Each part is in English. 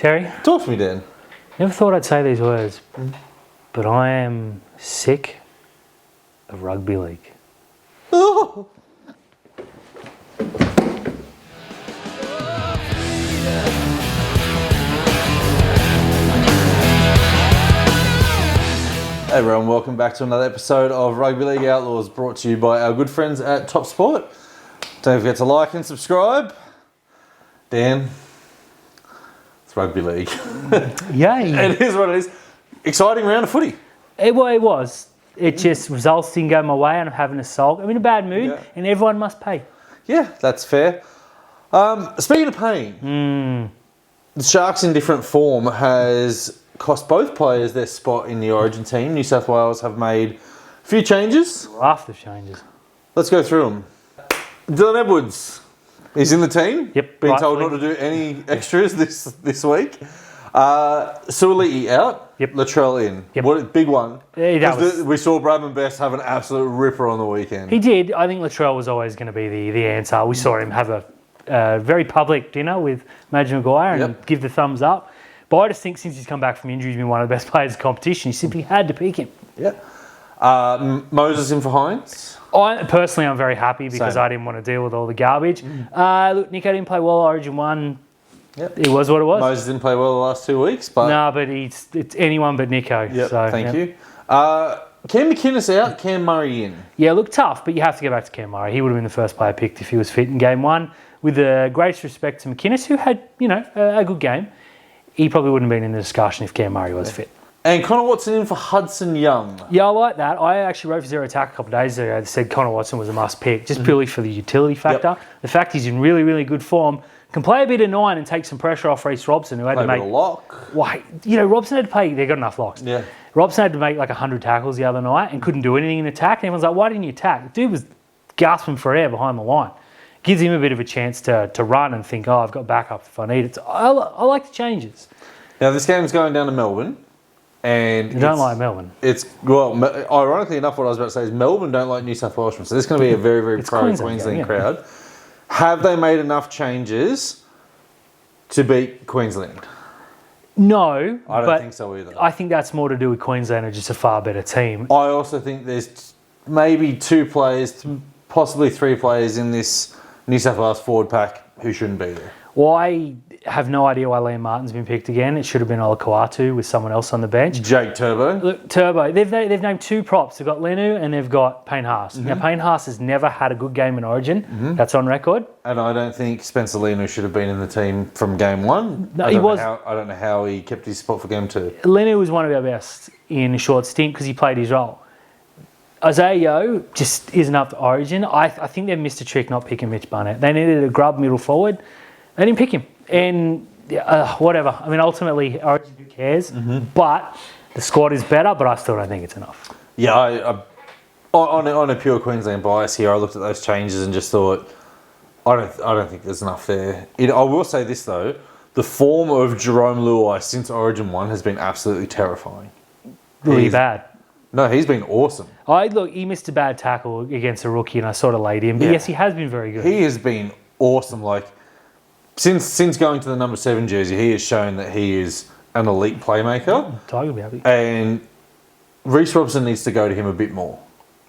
Terry? Talk to me, Dan. Never thought I'd say these words, but I am sick of rugby league. Oh. Hey everyone, welcome back to another episode of Rugby League Outlaws, brought to you by our good friends at Top Sport. Don't forget to like and subscribe. Dan, it's Rugby League. Yay! It is what it is. Exciting round of footy. It was. It just, results didn't go my way and I'm having a sulk. I'm in a bad mood and everyone must pay. Yeah, that's fair. Speaking of paying, the Sharks in different form has cost both players their spot in the Origin team. New South Wales have made a few changes. Raft of changes. Let's go through them. Dylan Edwards is in the team. Yep. Been told not to do any extras this week. Suoliti out. Yep. Latrell in. Yep. What a big one. Yeah, we saw Bradman Best have an absolute ripper on the weekend. He did. I think Latrell was always going to be the answer. We saw him have a very public dinner with Madge-ive and give the thumbs up. But I just think since he's come back from injury, he's been one of the best players in the competition. You simply had to pick him. Yeah. Moses in for Hines. I'm very happy because I didn't want to deal with all the garbage. Look, Nico didn't play well Origin 1. Yep. It was what it was. Moses didn't play well the last 2 weeks. But but it's anyone but Nico. Yep, so, thank you. Cam McInnes out, Cam Murray in. Yeah, look, tough, but you have to go back to Cam Murray. He would have been the first player picked if he was fit in game one. With the greatest respect to McInnes, who had, a good game, he probably wouldn't have been in the discussion if Cam Murray was fit. And Connor Watson in for Hudson Young. Yeah, I like that. I actually wrote for Zero Attack a couple of days ago that said Connor Watson was a must pick, just purely for the utility factor. Yep. The fact he's in really, really good form, can play a bit of 9 and take some pressure off Reece Robson, who had to make a lock. Why, Robson had to play. They got enough locks. Yeah. Robson had to make like 100 tackles the other night and couldn't do anything in attack. And everyone's like, why didn't you attack? The dude was gasping for air behind the line. Gives him a bit of a chance to run and think, I've got backup if I need it. So I like the changes. Now, this game's going down to Melbourne. And you don't like Melbourne. Ironically enough, what I was about to say is Melbourne don't like New South Wales. So this is going to be a very, very pro-Queensland crowd. Have they made enough changes to beat Queensland? No. I don't think so either. I think that's more to do with Queensland are just a far better team. I also think there's maybe 2 players, possibly 3 players in this New South Wales forward pack who shouldn't be there. Well, I have no idea why Liam Martin's been picked again. It should have been Olakau'atu with someone else on the bench. Jake Turbo. Look, Turbo. They've named 2 props. They've got Lenu and they've got Payne Haas. Now, Payne Haas has never had a good game in Origin. That's on record. And I don't think Spencer Lenu should have been in the team from game 1. No, I don't know how he kept his spot for game 2. Lenu was one of our best in a short stint because he played his role. Isaiah Yeo just isn't up to Origin. I think they've missed a trick not picking Mitch Barnett. They needed a grub middle forward. They didn't pick him. And whatever. I mean, ultimately, Origin, who cares? But the squad is better, but I still don't think it's enough. Yeah, on a pure Queensland bias here, I looked at those changes and just thought, I don't think there's enough there. I will say this, though. The form of Jerome Luai since Origin 1 has been absolutely terrifying. Really bad. No, he's been awesome. He missed a bad tackle against a rookie and I sort of laid him. But yes, he has been very good. He has been awesome. Like, since going to the number 7 jersey, he has shown that he is an elite playmaker. Tiger will be happy. And Reece Robson needs to go to him a bit more.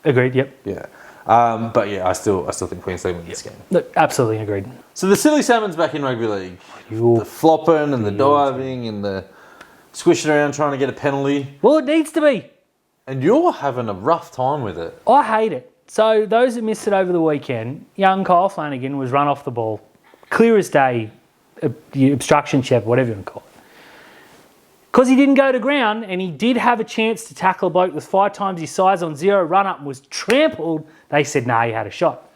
Agreed, yep. Yeah. But yeah, I still think Queensland win this game. Look, absolutely agreed. So the Silly Salmon's back in rugby league. The flopping and the diving and the squishing around trying to get a penalty. Well, it needs to be. And you're having a rough time with it. I hate it. So those that missed it over the weekend, young Kyle Flanagan was run off the ball. Clear as day, the obstruction check, whatever you want to call it. Because he didn't go to ground and he did have a chance to tackle a bloke with 5 times his size on 0 run-up and was trampled, they said, nah, he had a shot.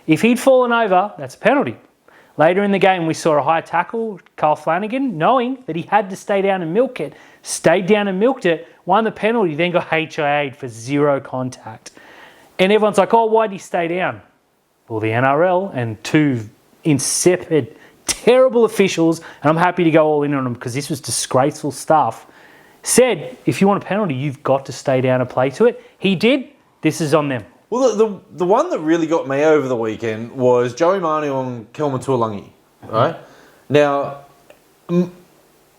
If he'd fallen over, that's a penalty. Later in the game, we saw a high tackle, Kyle Flanagan, knowing that he had to stay down and milk it, stayed down and milked it, won the penalty, then got HIA'd for 0 contact. And everyone's like, oh, why'd he stay down? Well, the NRL and 2 insipid, terrible officials, and I'm happy to go all in on them because this was disgraceful stuff, said, if you want a penalty, you've got to stay down and play to it. He did. This is on them. Well, the one that really got me over the weekend was Joey Manu on Kelma Tuolangi, right? Now,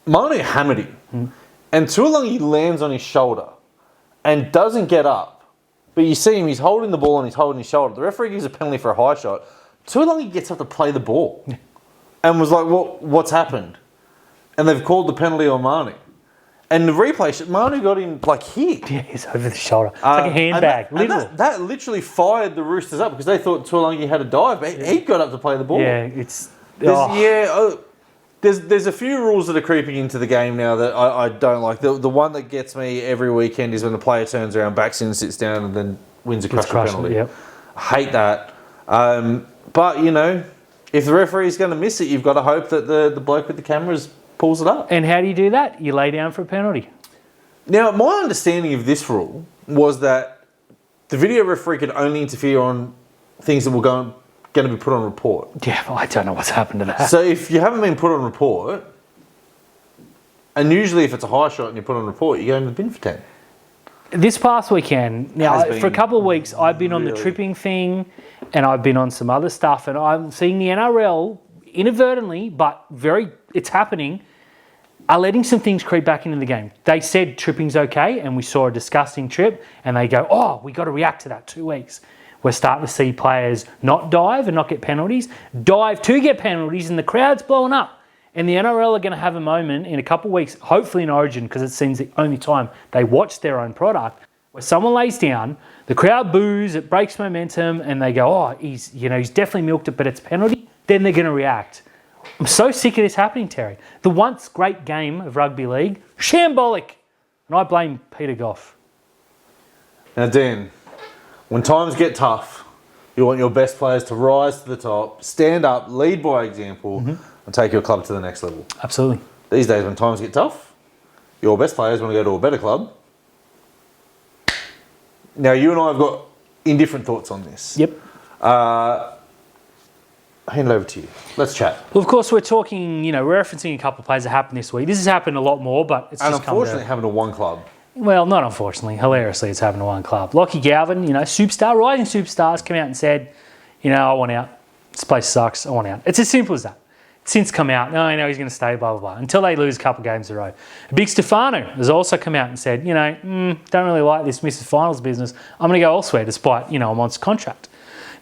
Manu hammered him, and Tuolangi lands on his shoulder and doesn't get up. But you see him, he's holding the ball and he's holding his shoulder. The referee gives a penalty for a high shot. Tuolangi gets up to play the ball and was like, well, what's happened? And they've called the penalty on Manu. And the replay, Manu got him like here. Yeah, he's over the shoulder. It's like a handbag, literally. That literally fired the Roosters up because they thought Tuolangi had a dive, but he got up to play the ball. Yeah, it's... There's a few rules that are creeping into the game now that I don't like. The one that gets me every weekend is when the player turns around, backs in, sits down, and then wins a crusher penalty. Yep. I hate that. But, you know, if the referee's going to miss it, you've got to hope that the bloke with the cameras pulls it up. And how do you do that? You lay down for a penalty. Now, my understanding of this rule was that the video referee could only interfere on things that were going to be put on report. Yeah, well, I don't know what's happened to that. So if you haven't been put on report, and usually if it's a high shot and you put on report, you go in the bin for 10. This past weekend, now for a couple of weeks, I've been on the tripping thing and I've been on some other stuff, and I'm seeing the NRL inadvertently, but it's happening, are letting some things creep back into the game. They said tripping's okay, and we saw a disgusting trip, and they go, oh, we got to react to that 2 weeks. We're starting to see players not dive and not get penalties, dive to get penalties, and the crowd's blowing up. And the NRL are going to have a moment in a couple of weeks, hopefully in Origin, because it seems the only time they watch their own product, where someone lays down, the crowd boos, it breaks momentum, and they go, oh, he's definitely milked it, but it's penalty. Then they're going to react. I'm so sick of this happening, Terry. The once great game of rugby league, shambolic. And I blame Peter Goff. Now, Dan, when times get tough, you want your best players to rise to the top, stand up, lead by example, and take your club to the next level. Absolutely. These days, when times get tough, your best players want to go to a better club. Now, you and I have got indifferent thoughts on this. Yep. Hand it over to you. Let's chat. Well, of course, we're talking, we're referencing a couple of plays that happened this week. This has happened a lot more, but it's just unfortunately happened to one club. Well, not unfortunately. Hilariously, it's happened to one club. Lockie Galvin, superstar, rising superstars, came out and said, I want out. This place sucks. I want out. It's as simple as that. Since come out, no, he's going to stay, blah, blah, blah, until they lose a couple of games in a row. Big Stefano has also come out and said, don't really like this Mrs. Finals business. I'm going to go elsewhere despite, a month's contract.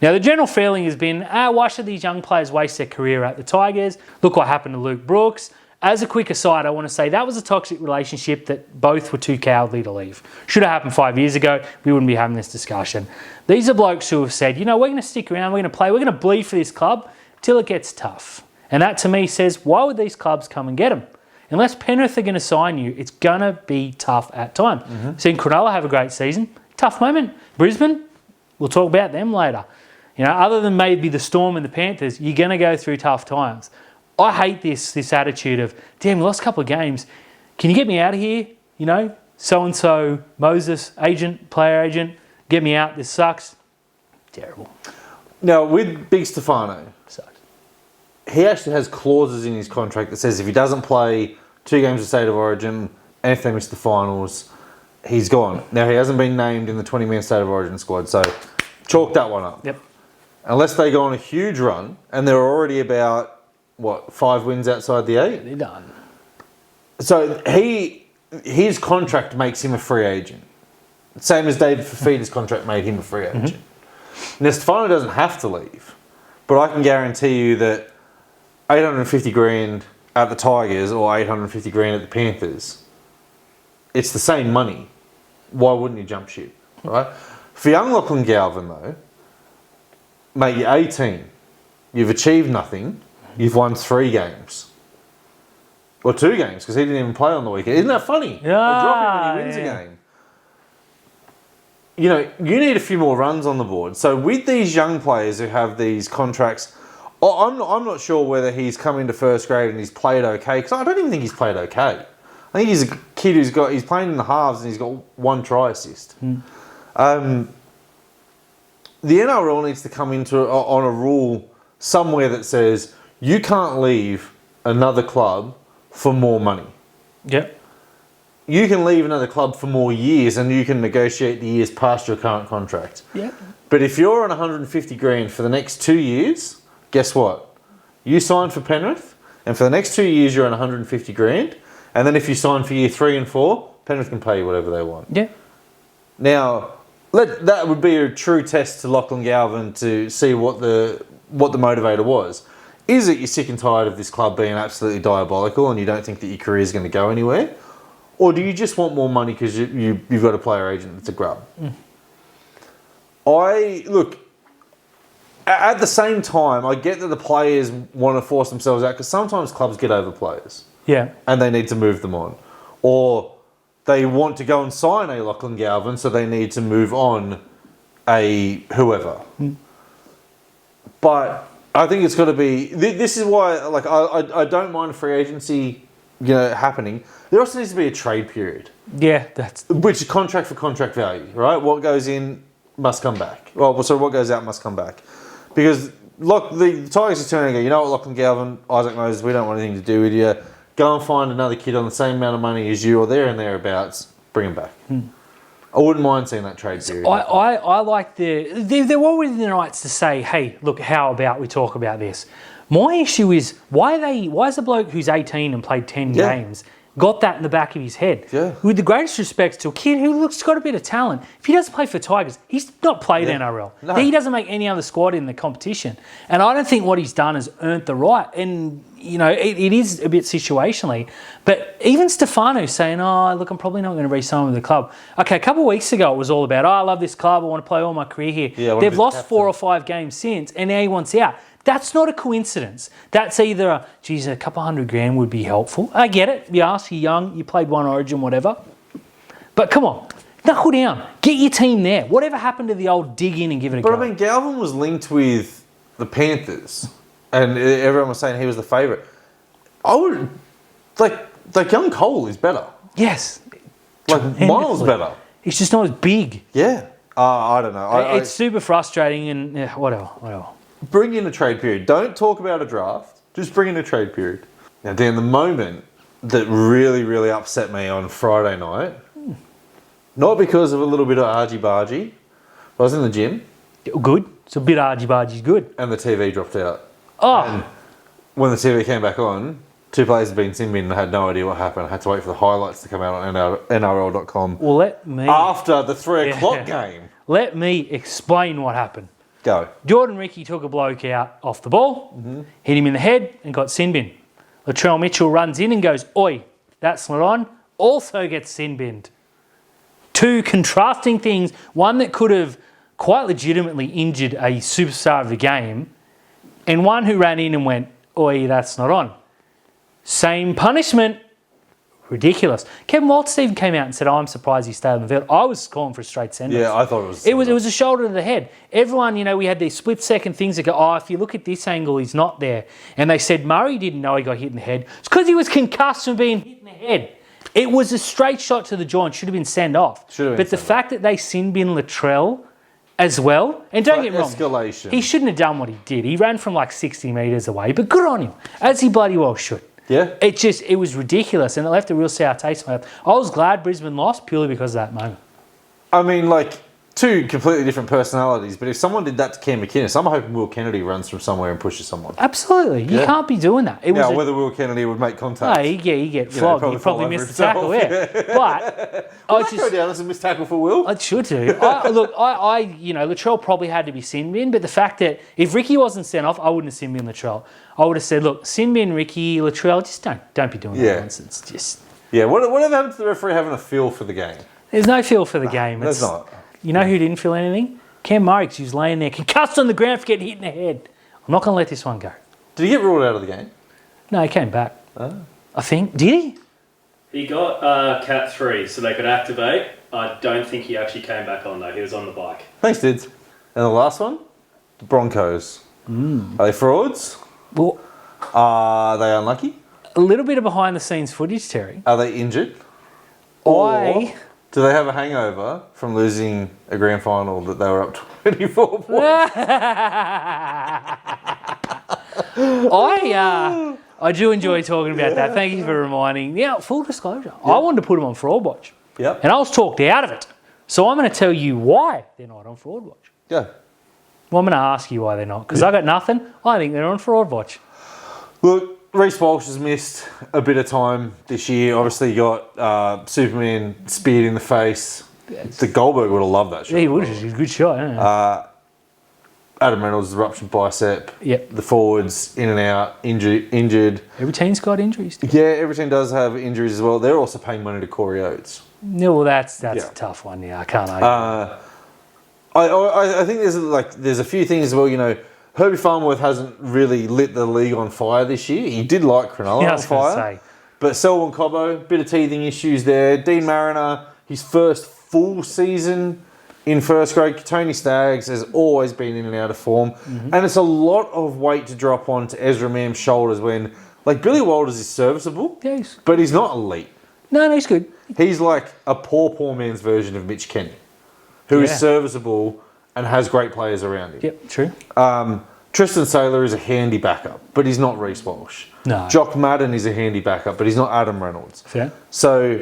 Now, the general feeling has been, why should these young players waste their career at the Tigers? Look what happened to Luke Brooks. As a quick aside, I want to say that was a toxic relationship that both were too cowardly to leave. Should have happened 5 years ago. We wouldn't be having this discussion. These are blokes who have said, we're going to stick around, we're going to play, we're going to bleed for this club till it gets tough. And that to me says, why would these clubs come and get them? Unless Penrith are going to sign you, it's going to be tough at times. Seeing Cronulla have a great season, tough moment. Brisbane, we'll talk about them later. Other than maybe the Storm and the Panthers, you're going to go through tough times. I hate this attitude of, damn, we lost a couple of games. Can you get me out of here? So-and-so, Moses, player agent, get me out. This sucks. Terrible. Now, with Big Stefano, Sucks. He actually has clauses in his contract that says if he doesn't play 2 games of State of Origin and if they miss the finals, he's gone. Now, he hasn't been named in the 20-man State of Origin squad, so chalk that one up. Yep. Unless they go on a huge run and they're already about, 5 wins outside the 8? They're done. So his contract makes him a free agent. Same as David Fafita's contract made him a free agent. Now, Stefano doesn't have to leave, but I can guarantee you that 850 grand at the Tigers or 850 grand at the Panthers, it's the same money. Why wouldn't you jump ship, right? For young Lachlan Galvin, though, mate, you're 18. You've achieved nothing. You've won 3 games. Or 2 games, because he didn't even play on the weekend. Isn't that funny? They drop him when he wins a game. You need a few more runs on the board. So with these young players who have these contracts, I'm not sure whether he's come into first grade and he's played okay, because I don't even think he's played okay. I think he's a kid he's playing in the halves and he's got 1 try assist. The NRL needs to come into on a rule somewhere that says you can't leave another club for more money. Yep. You can leave another club for more years and you can negotiate the years past your current contract. Yep. But if you're on 150 grand for the next 2 years, guess what? You signed for Penrith and for the next 2 years you're on 150 grand And then if you sign for year 3 and 4, Penrith can pay you whatever they want. Yeah. Now, that would be a true test to Lachlan Galvin to see what the motivator was. Is it you're sick and tired of this club being absolutely diabolical and you don't think that your career is going to go anywhere? Or do you just want more money because you've got a player agent that's a grub? Look, at the same time, I get that the players want to force themselves out because sometimes clubs get over players. Yeah. And they need to move them on. Or they want to go and sign a Lachlan Galvin, so they need to move on a whoever. But I think it's got to be... This is why I don't mind free agency happening. There also needs to be a trade period. Yeah, that's... Which is contract for contract value, right? What goes in must come back. Well, so what goes out must come back. Because the Tigers are turning and go, you know what, Lachlan Galvin, Isaac Moses, we don't want anything to do with you. Go and find another kid on the same amount of money as you or there and thereabouts. Bring him back. I wouldn't mind seeing that trade period. I like they're all within their rights to say, hey, look, how about we talk about this? My issue is why is the bloke who's 18 and played 10 games got that in the back of his head? Yeah. With the greatest respect to a kid who looks got a bit of talent. If he doesn't play for Tigers, he's not played NRL. No. He doesn't make any other squad in the competition. And I don't think what he's done has earned the right. And, it is a bit situationally. But even Stefano's saying, oh, look, I'm probably not going to re-sign with the club. Okay, a couple of weeks ago it was all about, I love this club, I want to play all my career here. Yeah, they've lost 4 or 5 games since, and now he wants out. That's not a coincidence. That's either a couple $100,000 would be helpful. I get it. You ask, you're young, you played one Origin, whatever. But come on, knuckle down. Get your team there. Whatever happened to the old dig in and give it a go? But I mean, Galvin was linked with the Panthers, and everyone was saying he was the favourite. I would like young Cole is better. Yes. Miles better. He's just not as big. Yeah. I don't know. It's super frustrating and whatever. Bring in a trade period. Don't talk about a draft. Just bring in a trade period. Now, Dan, the moment that really, really upset me on Friday night, not because of a little bit of argy-bargy, I was in the gym. Good. It's a bit argy-bargy good. And the TV dropped out. Oh. And when the TV came back on, 2 players had been sin bin and had no idea what happened. I had to wait for the highlights to come out on NRL.com. Well, let me... After the 3 o'clock game. Let me explain what happened. Go. Jordan Ricky took a bloke out off the ball, hit him in the head and got sin bin. Latrell Mitchell runs in and goes, oi, that's not on. Also gets sin binned. 2 contrasting things. One that could have quite legitimately injured a superstar of the game, and one who ran in and went, oi, that's not on. Same punishment. Ridiculous. Kevin Walters even came out and said, I'm surprised he stayed on the field. I was calling for a straight send-off. Yeah, I thought it was... It was a shoulder to the head. Everyone, we had these split-second things that go, if you look at this angle, he's not there. And they said Murray didn't know he got hit in the head. It's because he was concussed from being hit in the head. It was a straight shot to the jaw and should have been sent-off. But the fact that they sin-bin Latrell as well, and don't get me wrong, escalation. He shouldn't have done what he did. He ran from like 60 metres away, but good on him, as he bloody well should. Yeah. It was ridiculous, and it left a real sour taste in my mouth. I was glad Brisbane lost purely because of that moment. I mean, 2 completely different personalities, but if someone did that to Cam McInnes, I'm hoping Will Kennedy runs from somewhere and pushes someone. Absolutely. You can't be doing that. Whether Will Kennedy would make contact. No, you get flogged. You probably missed the tackle, But I just go down as a missed tackle for Will. It should do. Latrell probably had to be sin bin, but the fact that if Ricky wasn't sent off, I wouldn't have sin bin Latrell. I would have said, look, sin bin Ricky, Latrell, just don't be doing that nonsense. Just whatever happened to the referee having a feel for the game? There's no feel for the game. There's not. You know who didn't feel anything? Cam Murray, because he was laying there concussed on the ground for getting hit in the head. I'm not going to let this one go. Did he get ruled out of the game? No, he came back. I think. Did he? He got Cat 3, so they could activate. I don't think he actually came back on, though. He was on the bike. Thanks, Dids. And the last one? The Broncos. Are they frauds? Well, are they unlucky? A little bit of behind-the-scenes footage, Terry. Are they injured? Or do they have a hangover from losing a grand final that they were up 24 points? I do enjoy talking about that. Thank you for reminding. Yeah, full disclosure. I wanted to put them on Fraud Watch. Yep. And I was talked out of it. So I'm going to tell you why they're not on Fraud Watch. Yeah. Well, I'm going to ask you why they're not, because I got nothing. I think they're on Fraud Watch. Look, Reece Walsh has missed a bit of time this year. Obviously, you got Superman speared in the face. The Goldberg would have loved that shot. Yeah, he would. It's a good shot. Yeah. Adam Reynolds, ruptured bicep. Yep. The forwards, in and out, injured. Every team's got injuries. Yeah, every team does have injuries as well. They're also paying money to Corey Oates. No, well, that's a tough one. Yeah, I can't argue. I think there's a few things as well. You know, Herbie Farnworth hasn't really lit the league on fire this year. He did light Cronulla on fire. But Selwyn Cobbo, bit of teething issues there. Dean Mariner, his first full season in first grade. Tony Staggs has always been in and out of form. Mm-hmm. And it's a lot of weight to drop onto Ezra Mam's shoulders when, like, Billy Walters is serviceable, but he's not elite. No, he's good. He's like a poor man's version of Mitch Kenny, who is serviceable and has great players around him. Yep, true. Tristan Saylor is a handy backup, but he's not Reece Walsh. No. Jock Madden is a handy backup, but he's not Adam Reynolds. Fair. So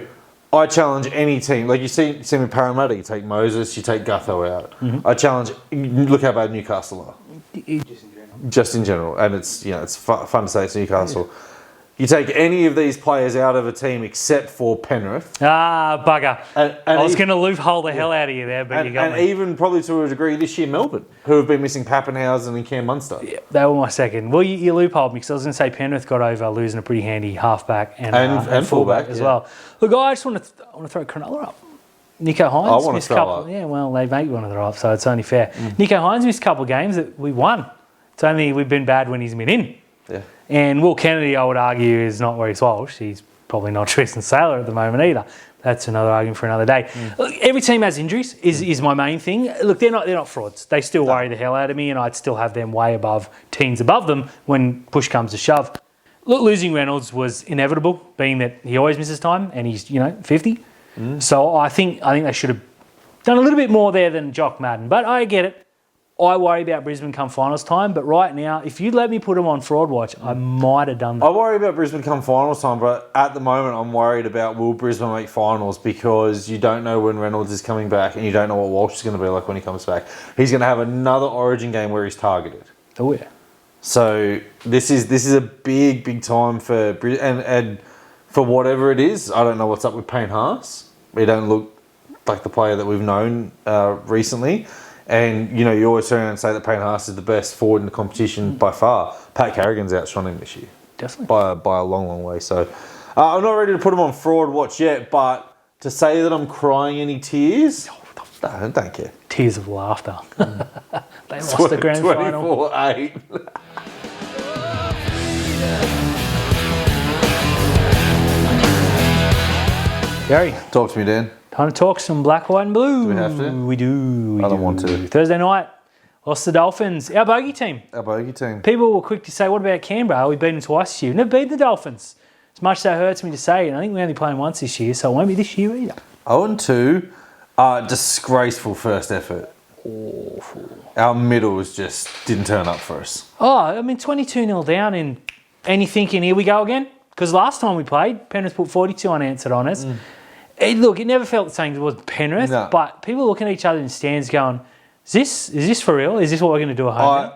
I challenge any team. Like you see with Parramatta, you take Moses, you take Gutho out. Mm-hmm. I challenge. Look how bad Newcastle are. Just in general, and it's it's fun to say it's Newcastle. Yeah. You take any of these players out of a team except for Penrith. Ah, bugger. And I was going to loophole the hell out of you there, but you got me. And even probably to a degree this year, Melbourne, who have been missing Pappenhausen and Cam Munster. Yeah, they were my second. Well, you loopholed me because I was going to say Penrith got over losing a pretty handy halfback and fullback as well. Look, I just want to throw Cronulla up. Nico Hines missed a couple. Up. Yeah, well, they make one of the up, so it's only fair. Nico Hines missed a couple of games that we won. It's only we've been bad when he's been in. Yeah. And Will Kennedy, I would argue, is not Reece Walsh. He's probably not Tristan Saylor at the moment either. That's another argument for another day. Look, every team has injuries, is my main thing. Look, they're not frauds. They still worry the hell out of me, and I'd still have them way above teams above them when push comes to shove. Look, losing Reynolds was inevitable, being that he always misses time, and he's 50. So I think they should have done a little bit more there than Jock Madden. But I get it. I worry about Brisbane come finals time, but right now, if you'd let me put them on fraud watch, I might have done that. I worry about Brisbane come finals time, but at the moment, I'm worried about will Brisbane make finals because you don't know when Reynolds is coming back and you don't know what Walsh is going to be like when he comes back. He's going to have another Origin game where he's targeted. Oh yeah. So this is a big time for Brisbane and for whatever it is. I don't know what's up with Payne Haas. He don't look like the player that we've known recently. And, you always turn around and say that Payne Haas is the best forward in the competition by far. Pat Carrigan's outshone him this year. Definitely. By a long way. So I'm not ready to put him on fraud watch yet, but to say that I'm crying any tears, I don't care. Tears of laughter. They lost the grand final. 24-8. Gary. Talk to me, Dan. Time to talk some black, white and blue. Do we have to? We do. I don't want to. Thursday night, lost the Dolphins. Our bogey team. People were quick to say, what about Canberra? We've beaten them twice this year. We've never beaten the Dolphins. As much as that hurts me to say, and I think we only play them once this year, so it won't be this year either. 0-2. Disgraceful first effort. Awful. Our middles just didn't turn up for us. 22-0 down, and you're thinking, here we go again? Because last time we played, Penrith put 42 unanswered on us. It never felt the same as it was Penrith, but people looking at each other in the stands going, is this for real? Is this what we're going to do at home?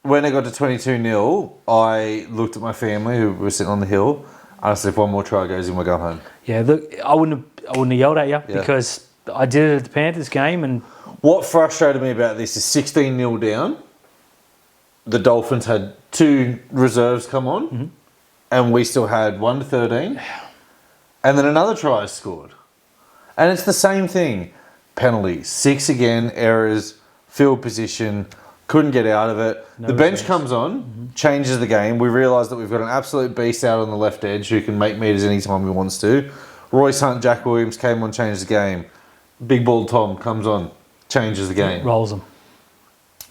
When it got to 22-0, I looked at my family who were sitting on the hill, and I said, if one more try goes in, we're going home. Yeah, look, I wouldn't have yelled at you because I did it at the Panthers game. And what frustrated me about this is 16-0 down, the Dolphins had 2 reserves come on, and we still had 1-13. And then another try is scored. And it's the same thing. Penalties. 6 again, errors, field position, couldn't get out of it. The bench comes on, changes the game. We realise that we've got an absolute beast out on the left edge who can make meters anytime he wants to. Royce Hunt, Jack Williams came on, changed the game. Big Bald Tom comes on, changes the game. Rolls them.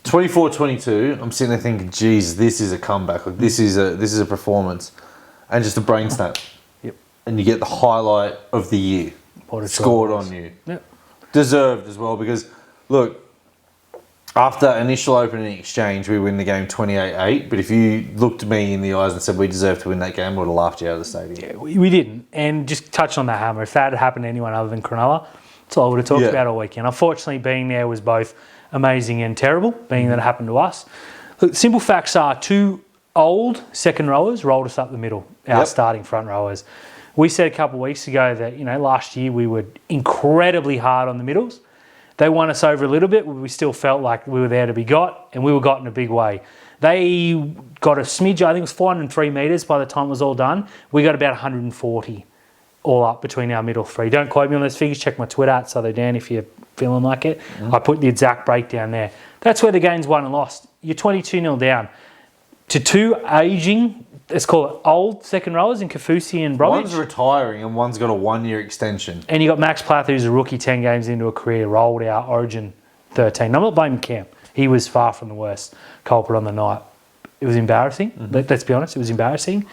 24-22, I'm sitting there thinking, geez, this is a comeback. This is a performance. And just a brain snap. And you get the highlight of the year scored on you. Yep. Deserved as well because, look, after initial opening exchange, we win the game 28-8. But if you looked me in the eyes and said we deserved to win that game, I would have laughed you out of the stadium. Yeah, we didn't. And just touch on that hammer. If that had happened to anyone other than Cronulla, that's all I would have talked about all weekend. Unfortunately, being there was both amazing and terrible, being that it happened to us. Look, simple facts are 2 old second rowers rolled us up the middle, our Yep. starting front rowers. We said a couple of weeks ago that, last year we were incredibly hard on the middles. They won us over a little bit, but we still felt like we were there to be got, and we were got in a big way. They got a smidge, I think it was 403 metres by the time it was all done. We got about 140 all up between our middle three. Don't quote me on those figures. Check my Twitter at Souther Dan if you're feeling like it. I put the exact breakdown there. That's where the game's won and lost. You're 22-0 down to two ageing, let's call it old second rowers in Kafusi and Bromwich. One's retiring and one's got a 1-year extension. And you got Max Plath, who's a rookie 10 games into a career, rolled out Origin 13. I'm not blaming Cam. He was far from the worst culprit on the night. It was embarrassing. Let's be honest, it was embarrassing.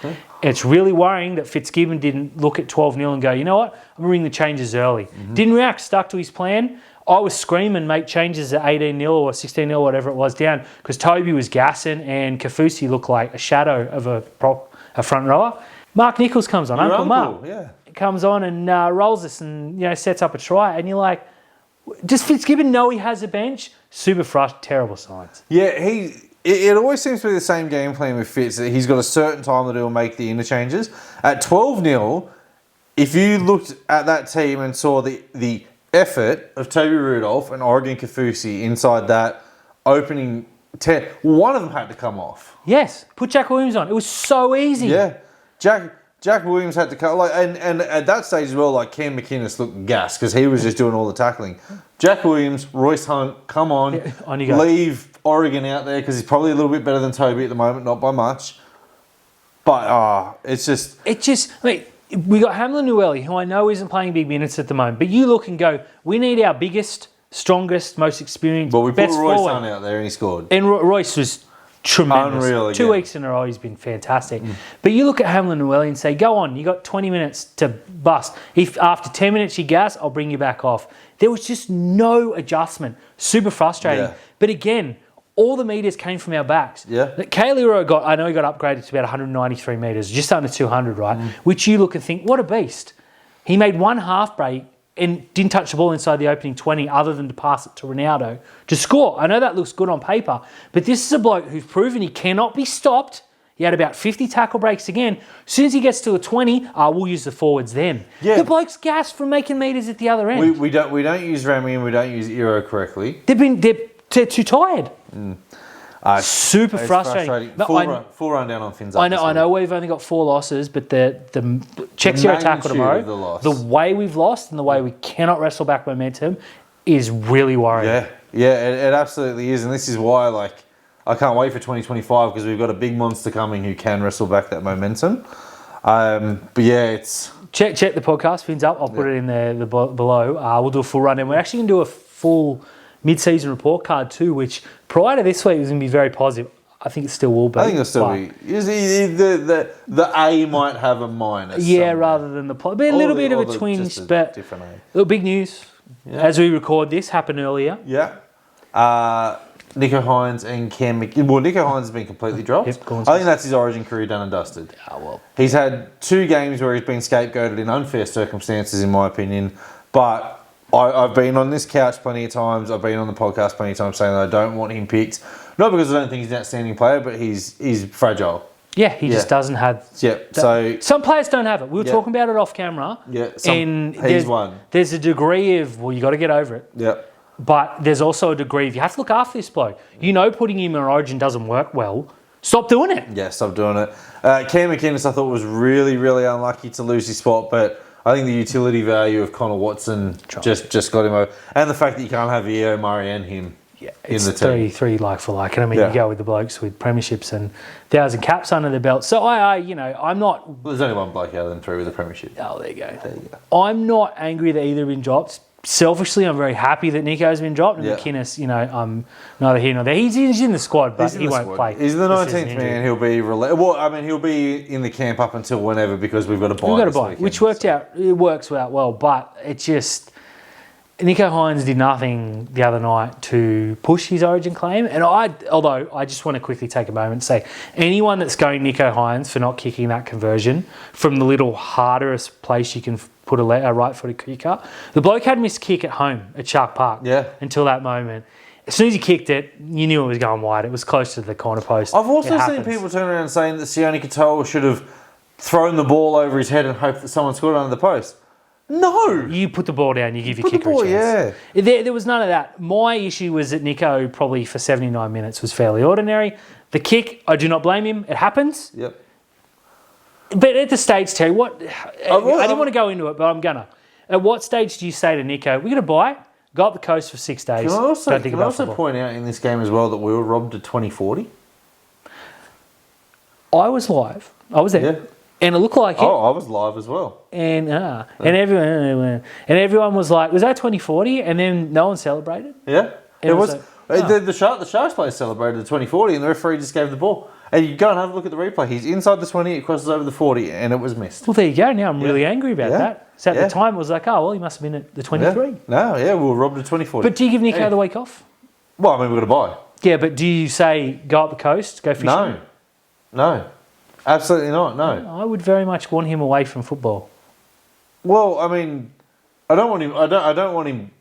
It's really worrying that Fitzgibbon didn't look at 12-0 and go, you know what, I'm going to ring the changes early. Didn't react, stuck to his plan. I was screaming, make changes at 18-0 or 16-0, whatever it was, down, because Toby was gassing and Kafusi looked like a shadow of a front rower. Mark Nichols comes on, Your Uncle Mark. yeah. Comes on and rolls us and sets up a try. And you're like, does Fitzgibbon know he has a bench? Super frustrated, terrible signs. Yeah, it always seems to be the same game plan with Fitz. That he's got a certain time that he'll make the interchanges. At 12-0, if you looked at that team and saw the effort of Toby Rudolph and Oregon Kafusi inside that opening 10, one of them had to come off. Yes, put Jack Williams on. It was so easy. Yeah, Jack Williams had to cut, and at that stage as well, Cam McInnes looked gassed because he was just doing all the tackling. Jack Williams, Royce Hunt, come on, on you go. Leave Oregon out there because he's probably a little bit better than Toby at the moment, not by much. But it's just... we got Hamlin Nueli, who I know isn't playing big minutes at the moment, but you look and go, we need our biggest, strongest, most experienced, But we put best Royce forward. Hunt out there and he scored. And Royce was tremendous. Unreal again. 2 weeks in a row, he's been fantastic. But you look at Hamlin Nueli and say, go on, you got 20 minutes to bust. If after 10 minutes you gas, I'll bring you back off. There was just no adjustment. Super frustrating. Yeah. But again, all the metres came from our backs. Yeah. Kaylee I know he got upgraded to about 193 metres, just under 200, right? Which you look and think, what a beast. He made one half break and didn't touch the ball inside the opening 20 other than to pass it to Ronaldo to score. I know that looks good on paper, but this is a bloke who's proven he cannot be stopped. He had about 50 tackle breaks again. As soon as he gets to a 20, we'll use the forwards then. Yeah. The bloke's gassed from making metres at the other end. We don't use Remy and we don't use Eero correctly. They're too tired. Super It's frustrating. But full rundown on Finn's. I know we've only got 4 losses, but the check zero tackle tomorrow, of the loss. the way we've lost and the way we cannot wrestle back momentum is really worrying. Yeah, it absolutely is, and this is why I can't wait for 2025 because we've got a big monster coming who can wrestle back that momentum. But yeah, it's Check the podcast. Finn's up. I'll put it in there below. We'll do a full rundown. We're actually going to do a full mid-season report card too, which prior to this week was going to be very positive. I think it still will be. I think it'll still be. The A might have a minus. Yeah, somewhere. rather than the plot. But a little bit of a twinge. But different A. little big news. Yeah. As we record this, happened earlier. Yeah. Nicho Hines and Cam McInnes. Well, Nicho Hines has been completely dropped. Yep, I think that's his Origin career done and dusted. Well. He's had 2 games where he's been scapegoated in unfair circumstances, in my opinion. But I've been on this couch plenty of times. I've been on the podcast plenty of times saying that I don't want him picked. Not because I don't think he's an outstanding player, but he's fragile. Yeah, he just doesn't have... So some players don't have it. We were talking about it off camera. Yeah, he's one. There's a degree of, you got to get over it. Yeah. But there's also a degree of, you have to look after this bloke. Putting him in Origin doesn't work well. Stop doing it. Yeah, stop doing it. Cam McInnes, I thought, was really, really unlucky to lose his spot, but I think the utility value of Connor Watson just got him over. And the fact that you can't have Eo, Murray and him in the team. Three like for like. And you go with the blokes with premierships and 1,000 caps under their belt. So I'm not... Well, there's only one bloke out of them 3 with a premiership. Oh, there you go. I'm not angry that either have been dropped. Selfishly, I'm very happy that Nico's been dropped. And McInnes, I'm neither here nor there. He's in the squad, but he won't play. He's the 19th man. He'll be... he'll be in the camp up until whenever because we've got a bye. We've got a bye, which works out well. But it's just... Nicho Hines did nothing the other night to push his Origin claim. And although I just want to quickly take a moment and say, anyone that's going Nicho Hines for not kicking that conversion from the little hardest place you can put a right-footed kicker, the bloke had missed kick at home at Shark Park until that moment. as soon as he kicked it, you knew it was going wide. It was close to the corner post. I've also It seen happens. people turn around saying that Sione Katoa should have thrown the ball over his head and hoped that someone scored under the post. No! You put the ball down, you give your Put the kicker ball, a chance. There was none of that. My issue was that Nico probably for 79 minutes was fairly ordinary. The kick, I do not blame him. It happens. Yep. But at the stage, Terry, I didn't want to go into it, but I'm gonna. At what stage do you say to Nico, we're going to buy, go up the coast for 6 days, Can I also, don't think can I about also football? point out in this game as well that we were robbed to 2040? I was live. I was there. Yeah. And it looked like it. Oh, I was live as well. And everyone was like, was that 2040? And then no one celebrated. Yeah. And It was. like, oh. The Sharks players celebrated the 2040 and the referee just gave the ball. And you go and have a look at the replay. He's inside the 20, it crosses over the 40, and it was missed. Well, there you go. Now I'm really angry about Yeah. that. So at Yeah. the time, it was like, oh, well, he must have been at the 23. Yeah. No, yeah, we were robbed to 2040. But do you give Nico Hey. the week off? Well, I mean, we've got to buy. Yeah, but do you say go up the coast, go fishing? No. No. Absolutely not, no. I would very much want him away from football. Well, I mean, I don't want him. I don't want him.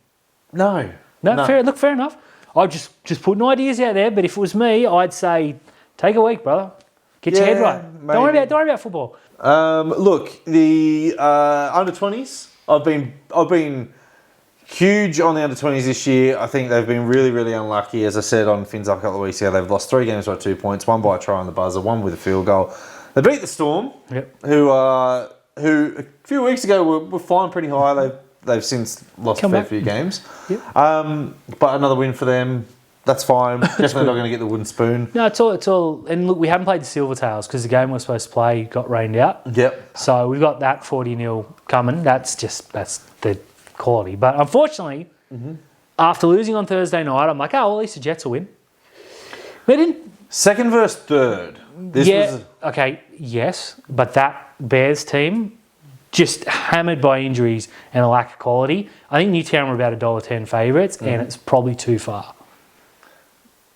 No. No. Fair enough. I'm just putting ideas out there, but if it was me, I'd say take a week, brother. Get your head Yeah, right. maybe. Don't worry about football. Look, the under 20s. I've been huge on the under 20s this year. I think they've been really, really unlucky. As I said on Fins Up a couple of weeks ago, they've lost 3 games by 2 points. 1 by a try on the buzzer, 1 with a field goal. They beat the Storm, Yep. who a few weeks ago were flying pretty high. They've since lost Come a fair back. few games. Yep. But another win for them. That's fine. Definitely not going to get the wooden spoon. No, it's all. And look, we haven't played the Silvertails because the game we were supposed to play got rained out. Yep. So we've got that 40-0 coming. That's the quality. But unfortunately, after losing on Thursday night, I'm like, oh, well, at least the Jets will win. They didn't. Second versus third. Okay, yes. But that Bears team, just hammered by injuries and a lack of quality. I think Newtown were about $1.10 favourites, and it's probably too far.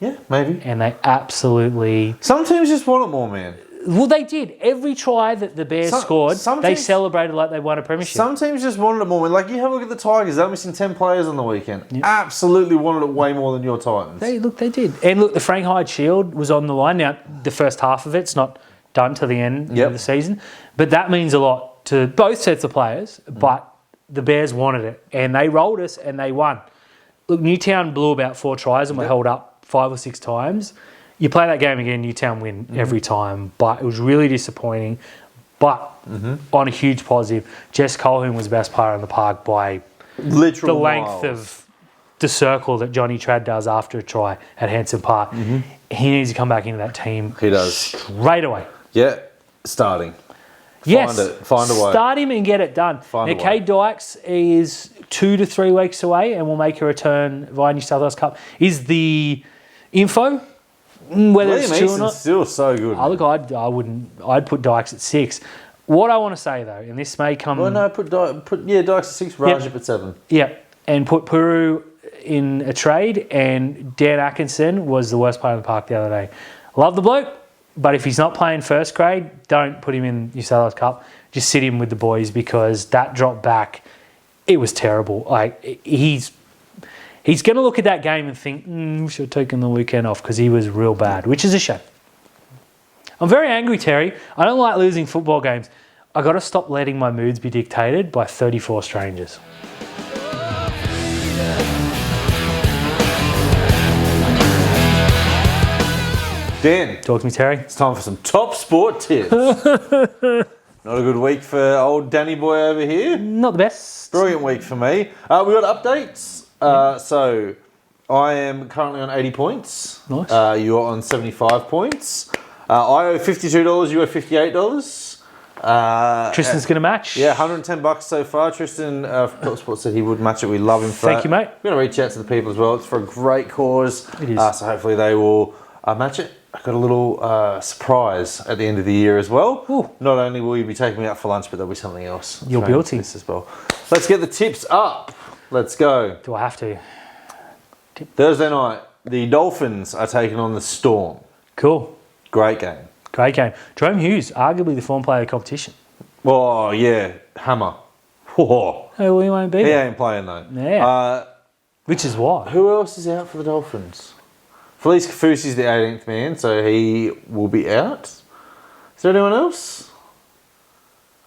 Yeah, maybe. And they absolutely... Some teams just want it more, man. Well, they did. Every try that the Bears scored, they teams- celebrated like they won a premiership. Some teams just wanted it more, man. Like, you have a look at the Tigers. They're missing 10 players on the weekend. Absolutely wanted it way more than your Titans. They did. And look, the Frank Hyde Shield was on the line. Now, the first half of it's not done to the end of the season. But that means a lot to both sets of players. But the Bears wanted it. And they rolled us and they won. Look, Newtown blew about 4 tries and were held up 5 or 6 times. You play that game again, Newtown win every time. But it was really disappointing. But on a huge positive, Jess Colhoun was the best player in the park by Literal the length miles. of the circle that Johnny Trad does after a try at Hanson Park. He needs to come back into that team. He does. Straight away. Yeah, starting. Yes. Find a way. Start him and get it done. Find a now, Kate Dykes is 2 to 3 weeks away and will make a return via New South Wales Cup. Is the info, whether Liam it's true or Easton's not? still so good. Oh, look, I'd put Dykes at 6. What I want to say, though, and this may come... Well, no, put Dykes at 6, Rajip at 7. Yeah, and put Puru in a trade, and Dan Atkinson was the worst player in the park the other day. Love the bloke, but if he's not playing first grade, don't put him in New South Wales Cup. Just sit him with the boys because that drop back, it was terrible. Like he's going to look at that game and think, we should have taken the weekend off because he was real bad, which is a shame. I'm very angry, Terry. I don't like losing football games. I got to stop letting my moods be dictated by 34 strangers. Dan, Talk to me, Terry. it's time for some top sport tips. Not a good week for old Danny boy over here. Not the best. Brilliant week for me. We got updates. So I am currently on 80 points. Nice. You are on 75 points. I owe $52. You owe $58. Tristan's going to match. Yeah, $110 so far. Tristan from Top Sport said he would match it. We love him for Thank that. you, mate. We're going to reach out to the people as well. It's for a great cause. It is. So hopefully they will match it. I got a little surprise at the end of the year as well. Ooh. Not only will you be taking me out for lunch, but there'll be something else. You're thrown into guilty. this as well. Let's get the tips up. Let's go. Do I have to? Thursday night, the Dolphins are taking on the Storm. Cool. Great game. Great game. Jerome Hughes, arguably the form player of the competition. Oh, yeah. Hammer. Oh, Oh, we won't be he there. ain't playing though. Yeah. Which is why. Who else is out for the Dolphins? Felice Kafusi's the 18th man, so he will be out. Is there anyone else?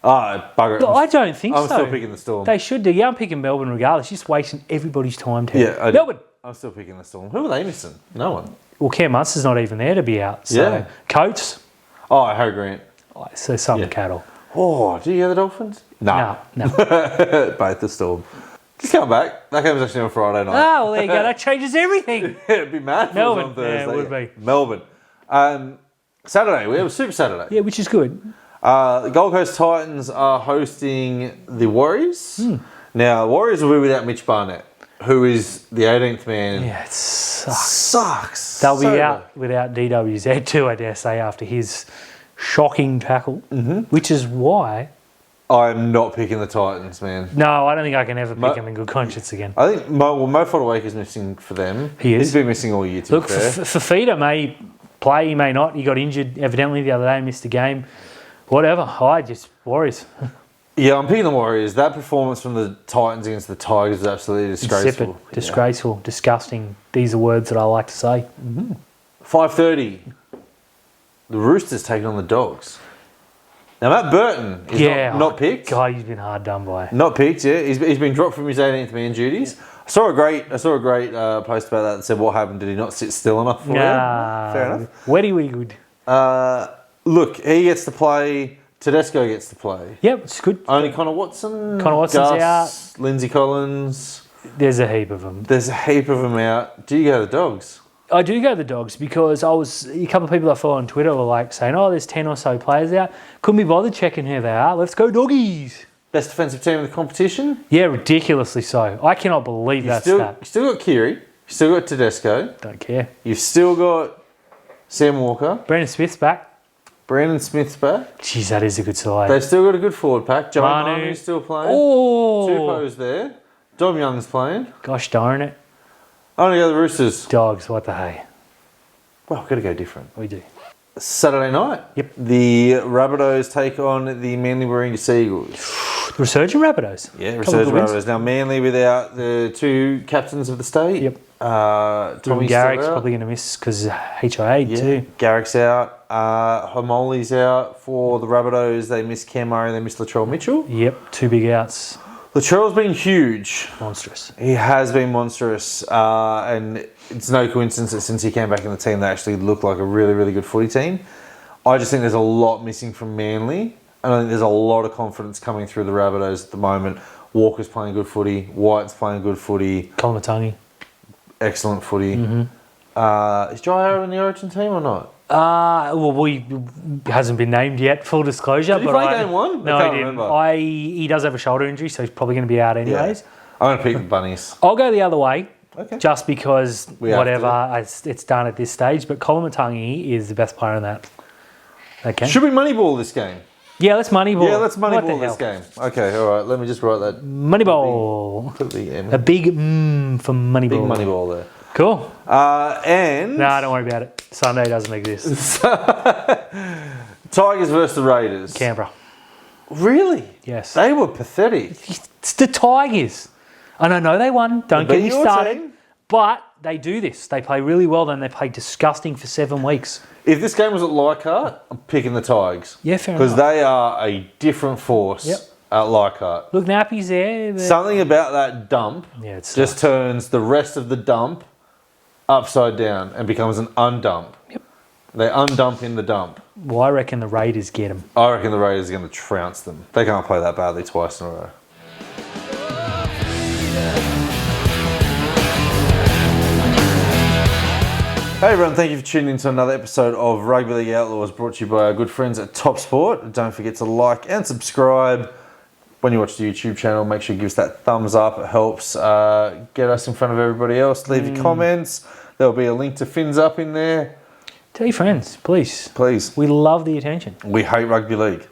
Bugger it. I don't think so. I'm still picking the Storm. They should do. Yeah, I'm picking Melbourne regardless. Just wasting everybody's time, Ted. Yeah, Melbourne. I'm still picking the Storm. Who are they missing? No one. Well, Cam Munster's not even there to be out. So. Yeah. Coates. Harry Grant. So some cattle. Oh, do you get the Dolphins? No. Both the Storm. Just come back. That game was actually on Friday night. Oh, well, there you go. That changes everything. It'd be mad if Melbourne. it was on Thursday. Yeah, it would be. Melbourne. Saturday. We have a Super Saturday. Yeah, which is good. The Gold Coast Titans are hosting the Warriors. Now, the Warriors will be without Mitch Barnett, who is the 18th man. Yeah, it sucks. Sucks. They'll be out without DWZ too, I dare say, after his shocking tackle, which is why... I'm not picking the Titans, man. No, I don't think I can ever pick him in good conscience again. I think Mo Fodawaker's missing for them. He is. He's been missing all year, to Look, be fair. Fafita may play, he may not. He got injured evidently the other day, missed a game. Whatever. Warriors. Yeah, I'm picking the Warriors. That performance from the Titans against the Tigers was absolutely disgraceful. Insipid, disgraceful, disgusting. These are words that I like to say. 5:30. The Roosters taking on the Dogs. Now, Matt Burton is not picked. God, he's been hard done by. Not picked, yeah. He's been dropped from his 18th man duties. I saw a great post about that said, what happened? Did he not sit still enough for Nah. Fair enough. Wetty wee good. Look, he gets to play. Tedesco gets to play. Yep, it's good. Only Connor Watson. Connor Watson's Gus, Lindsay Collins. There's a heap of them. There's a heap of them out. Do you go to the Dogs? I do go the Dogs because a couple of people I follow on Twitter were like saying, there's 10 or so players out. Couldn't be bothered checking who they are. Let's go Doggies. Best defensive team in the competition? Yeah, ridiculously so. I cannot believe that stat. You've still got Kiri. You've still got Tedesco. Don't care. You've still got Sam Walker. Brandon Smith's back. Brandon Smith's back. Jeez, that is a good side. They've still got a good forward pack. Joe Manu. Manu's still playing. Oh! Tupou's there. Dom Young's playing. Gosh darn it. I'm going to go the Roosters. Dogs, what the hey. Well, we've got to go different. We do. Saturday night. Yep. The Rabbitohs take on the Manly Warringah Seagulls. Resurgent Rabbitohs. Yeah, Couple of Resurgent wins. Rabbitohs. Now, Manly without the two captains of the state. Yep. Tommy's Garrick's still out. probably going to miss because HIA too. Garrick's out. Homoli's out for the Rabbitohs. They miss Cam Murray. They miss Latrell Mitchell. Yep, 2 big outs. Latrell's been huge. Monstrous. He has been monstrous. And it's no coincidence that since he came back in the team, they actually look like a really, really good footy team. I just think there's a lot missing from Manly. And I think there's a lot of confidence coming through the Rabbitohs at the moment. Walker's playing good footy. White's playing good footy. Colmatungi. Excellent footy. Is Jai Arrow in the Origin team or not? We hasn't been named yet, full disclosure. Did he play game one? No, I he can't didn't. remember. He does have a shoulder injury, so he's probably going to be out anyways. I'm going to pick the Bunnies. I'll go the other way, Okay. just because We have whatever, it's done at this stage. But Colmatungi is the best player in that. Okay. Should we Moneyball this game? Yeah, let's Moneyball. Yeah, let's What the Moneyball this hell? game. Okay, all right. Let me just write that. Moneyball. Put the M. A big for Moneyball. Big Moneyball there. Cool. And No, don't worry about it. Sunday doesn't exist. Tigers versus the Raiders. Canberra. Really? Yes. They were pathetic. It's the Tigers. And I know they won. Don't They get me beat your started. team. But they do this. They play really well. Then they play disgusting for 7 weeks. If this game was at Leichhardt, I'm picking the Tigers. Yeah, fair Because enough. they are a different force Yep. at Leichhardt. Look, Nappy's there. but- Something about that dump Yeah, it's just turns the rest of the dump upside down and becomes an undump. Yep. They undump in the dump. Well, I reckon the Raiders get them. I reckon the Raiders are going to trounce them. They can't play that badly twice in a row. Hey everyone, thank you for tuning in to another episode of Rugby League Outlaws, brought to you by our good friends at Top Sport. Don't forget to like and subscribe. When you watch the YouTube channel, make sure you give us that thumbs up. It helps get us in front of everybody else. Leave your comments. There'll be a link to Fins Up in there. Tell your friends, please. Please. We love the attention. We hate rugby league.